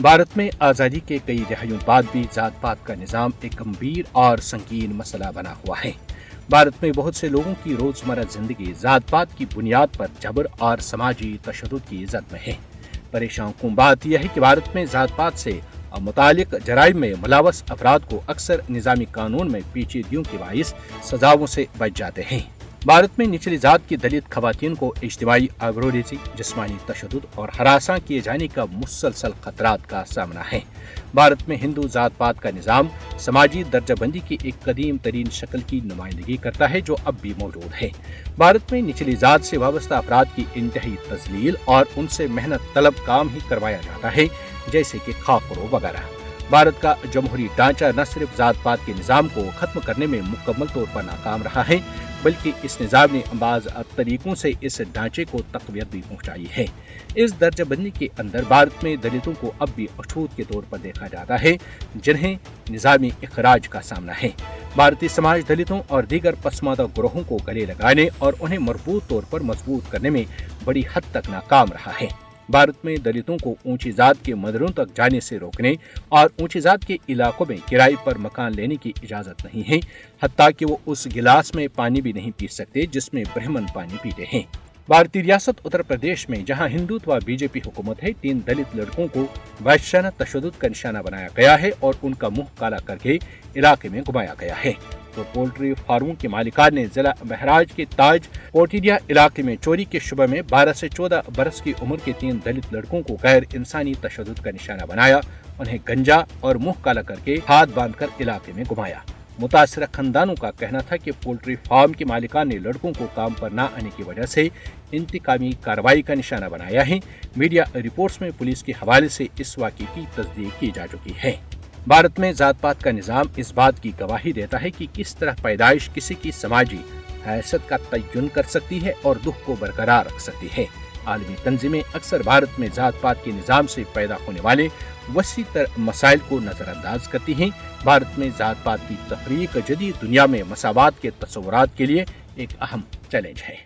भारत में आज़ादी के कई दहाइयों बाद भी जात पात का निज़ाम एक गंभीर और संगीन मसला बना हुआ है। भारत में बहुत से लोगों की रोजमर्रा जिंदगी जात पात की बुनियाद पर जबर और समाजी तशद्दुद की जद में है। परेशान कुन बात यह है कि भारत में जात पात से मुतालिक जराइम में मुलव्वस अफराद को अक्सर निज़ामी कानून में पेचीदगियों के बाइस सजाओं से बच जाते हैं। भारत में निचली जात की दलित खवातीन को इज्तिमाई आबरूरेज़ी, जिस्मानी तशद्दुद और हरासा किए जाने का मुसलसल खतरात का सामना है। भारत में हिंदू जात पात का निज़ाम समाजी दर्जाबंदी की एक कदीम तरीन शक्ल की नुमाइंदगी करता है जो अब भी मौजूद है। भारत में निचली जात से वाबस्ता अफराद की इंतहाई तजलील और उनसे मेहनत तलब काम ही करवाया जाता है, जैसे कि खाकरो वगैरह। भारत का जमहूरी ढांचा न सिर्फ जात पात के निज़ाम को खत्म करने में मुकम्मल तौर पर नाकाम रहा है, बल्कि इस निज़ाम ने बाज़ तरीकों से इस ढांचे को तक़वियत भी पहुँचाई है। इस दर्जाबंदी के अंदर भारत में दलितों को अब भी अछूत के तौर पर देखा जाता है, जिन्हें निज़ामी इखराज का सामना है। भारतीय समाज दलितों और दीगर पसमानदा ग्रोहों को गले लगाने और उन्हें मजबूत तौर पर मजबूत करने में बड़ी हद तक नाकाम रहा है। भारत में दलितों को ऊंची जात के मंदिरों तक जाने से रोकने और ऊंची जात के इलाकों में किराए पर मकान लेने की इजाजत नहीं है, हत्ता कि वो उस गिलास में पानी भी नहीं पी सकते जिसमें ब्राह्मण पानी पीते हैं। भारतीय रियासत उत्तर प्रदेश में जहां हिंदुत्व बीजेपी हुकूमत है, 3 दलित लड़कों को वहशाना तशद्दुद का निशाना बनाया गया है और उनका मुंह काला करके इलाके में घुमाया गया है। तो पोल्ट्री फार्मों के मालिकान ने जिला महराज के ताज कोटिया इलाके में चोरी के शुबे में 12 से 14 बरस की उम्र के 3 दलित लड़कों को गैर इंसानी तशद्दुद का निशाना बनाया, उन्हें गंजा और मुंह काला करके हाथ बांधकर इलाके में घुमाया। मुतासरा खानदानों का कहना था कि पोल्ट्री फार्म के मालिकान ने लड़कों को काम पर न आने की वजह से इंतकामी कार्रवाई का निशाना बनाया है। मीडिया रिपोर्ट्स में पुलिस के हवाले से इस वाक़े की तस्दीक की जा चुकी है। भारत में जात पात का निज़ाम इस बात की गवाही देता है कि किस तरह पैदाइश किसी की समाजी हैसियत का तयन कर सकती है और दुख को बरकरार रख सकती है। आलमी तंजीमें अक्सर भारत में जात पात के निज़ाम से पैदा होने वाले वसी तर मसाइल को नज़रअंदाज करती हैं। भारत में जात पात की तफरीक जदीद दुनिया में मसावात के तस्वुरात के लिए एक अहम चैलेंज है।